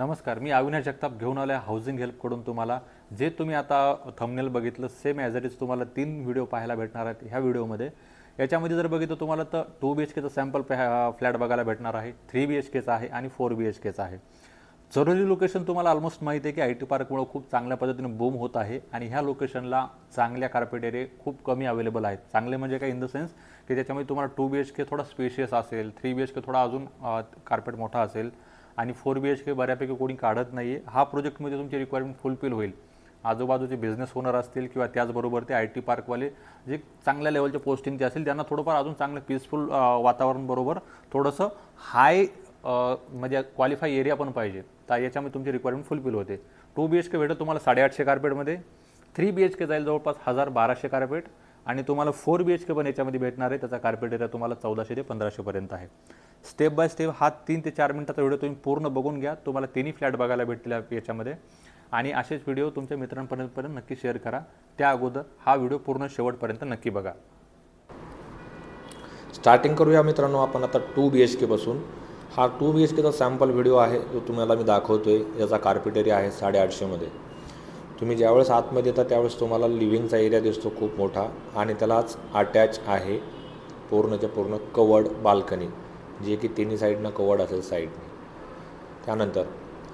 नमस्कार, मी अविनाश जगताप घेऊन आलो आहे हाऊसिंग हेल्पकडून तुम्हाला जे तुम्ही आता थंबनेल बघितलं सेम ॲज इट इज तुम्हाला 3 व्हिडिओ पाहायला भेटणार आहेत ह्या व्हिडिओमध्ये। याच्यामध्ये जर बघितलं तुम्हाला तर 2 BHKचा सॅम्पल फ्लॅट बघायला भेटणार आहे, 3 BHKचा आहे आणि 4 BHKचा आहे। चरोली लोकेशन तुम्हाला ऑलमोस्ट माहिती आहे की IT पार्कमुळे खूप चांगल्या पद्धतीने बूम होत आहे आणि ह्या लोकेशनला चांगल्या कार्पेट एरिया खूप कमी अवेलेबल आहेत। चांगले म्हणजे काय इन द सेन्स की त्याच्यामध्ये तुम्हाला 2 BHK थोडा स्पेशियस असेल, 3 BHK थोडा अजून कार्पेट मोठा असेल आणि 4 BHK बऱ्यापैकी कोणी काढत नाही आहे। हा प्रोजेक्टमध्ये तुमची रिक्वायरमेंट फुलफिल होईल। आजूबाजूचे बिझनेस ओनर असतील किंवा त्याचबरोबर ते IT पार्कवाले जे चांगल्या लेवलचे पोस्टिंगचे असतील त्यांना थोडंफार अजून चांगलं पीसफुल वातावरण बरोबर थोडंसं हाय म्हणजे क्वालिफाय एरिया पण पाहिजे, तर याच्यामध्ये तुमची रिक्वायरमेंट फुलफिल होते। 2 BHK भेटेल तुम्हाला 850 कार्पेटमध्ये, 3 BHK जाईल जवळपास 1200 कार्पेट आणि तुम्हाला 4 BHK पण याच्यामध्ये भेटणार आहे। त्याचा कार्पेट एरिया तुम्हाला 1400 ते 1500 पर्यंत आहे। स्टेप बाय स्टेप हा 3 ते 4 मिनिटाचा व्हिडिओ तुम्ही पूर्ण बघून घ्या, तुम्हाला तिन्ही फ्लॅट बघायला भेटतील याच्यामध्ये आणि असेच व्हिडिओ तुमच्या मित्रांपर्यंत नक्की शेअर करा। त्या अगोदर हा व्हिडिओ पूर्ण शेवटपर्यंत नक्की बघा। स्टार्टिंग करूया मित्रांनो आपण आता 2 BHK पासून। हा 2 BHKचा सॅम्पल व्हिडिओ आहे जो तुम्हाला मी दाखवतोय। याचा कार्पेट एरिया आहे 850 मध्ये। तुम्ही ज्यावेळेस आतमध्ये येता त्यावेळेस तुम्हाला लिव्हिंगचा एरिया दिसतो खूप मोठा आणि त्यालाच अटॅच आहे पूर्णच्या पूर्ण कवर्ड बाल्कनी, जे की तिन्ही साईडनं कवर्ड असेल साईडने। त्यानंतर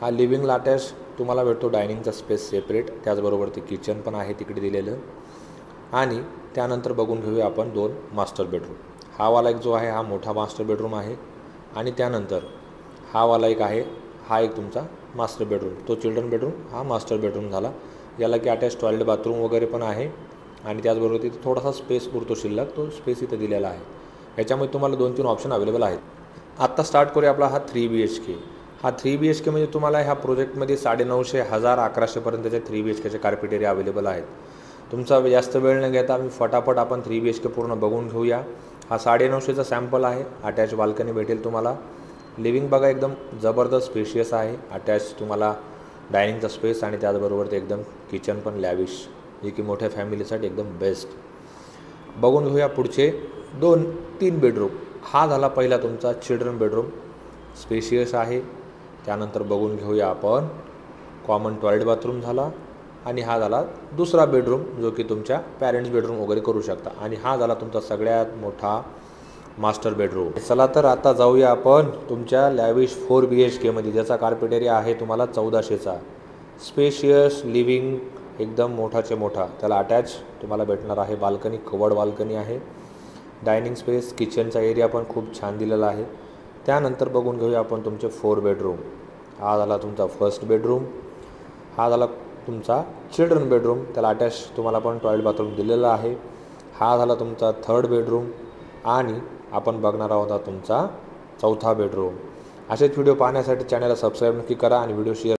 हा लिव्हिंगला अटॅच तुम्हाला भेटतो डायनिंगचा स्पेस सेपरेट, त्याचबरोबर ते किचन पण आहे तिकडे दिलेलं। आणि त्यानंतर बघून घेऊया आपण 2 मास्टर बेडरूम। हा वाला एक जो आहे हा मोठा मास्टर बेडरूम आहे आणि त्यानंतर हा वाला एक आहे, हा एक तुमचा मास्टर बेडरूम, तो चिल्ड्रन बेडरूम हा मास्टर बेडरूम झाला। याला की अटॅच टॉयलेट बाथरूम वगैरे पण आहे आणि त्याचबरोबर तिथे थोडासा स्पेस उरतो शिल्लक, तो स्पेस इथे दिलेला आहे। याच्यामध्ये तुम्हाला 2-3 ऑप्शन अवेलेबल आहेत। आत्ता स्टार्ट करूया आपला हा 3 BHK। हा 3 BHK म्हणजे तुम्हाला ह्या प्रोजेक्टमध्ये 950, 1000, 1100 पर्यंतचे 3 BHKचे कार्पेट एरिया अवेलेबल आहेत। तुमचा जास्त वेळ न घेता आम्ही फटाफट आपण 3 BHK पूर्ण बघून घेऊया। हा 950चा सॅम्पल आहे, अटॅच बाल्कनी भेटेल तुम्हाला। लिव्हिंग बघा एकदम जबरदस्त स्पेशियस आहे, अटॅच तुम्हाला डायनिंगचा स्पेस आणि त्याचबरोबर ते एकदम किचन पण लॅविश, जे की मोठ्या फॅमिलीसाठी एकदम बेस्ट। बघून घेऊया पुढचे 2-3 बेडरूम। हा झाला पहिला तुमचा चिल्ड्रन बेडरूम, स्पेशियस आहे। त्यानंतर बघून घेऊया आपण कॉमन टॉयलेट बाथरूम झाला आणि हा झाला दुसरा बेडरूम जो की तुमच्या पॅरेंट्स बेडरूम वगैरे करू शकता आणि हा झाला तुमचा सगळ्यात मोठा मास्टर बेडरूम। चला तर आता जाऊया आपण तुमच्या लॅविश 4 BHK मध्ये, ज्याचा कार्पेट एरिया आहे तुम्हाला 1400चा। स्पेशियस लिव्हिंग एकदम मोठाचे मोठा, त्याला अटॅच तुम्हाला भेटणार आहे बाल्कनी, कवर्ड बाल्कनी आहे। डायनिंग स्पेस, किचनचा एरिया पण खूप छान दिलेला आहे। त्यानंतर बघून घेऊया आपण तुमचे 4 बेडरूम। हा झाला तुमचा फर्स्ट बेडरूम, हा झाला तुमचा चिल्ड्रन बेडरूम, त्याला अटॅच तुम्हाला पण टॉयलेट बाथरूम दिलेला आहे। हा झाला तुमचा 3rd बेडरूम आणि आपण बघणार आहोत तुमचा 4था बेडरूम। असेच व्हिडिओ पाहण्यासाठी चॅनलला सबस्क्राईब नक्की करा आणि व्हिडिओ शेअर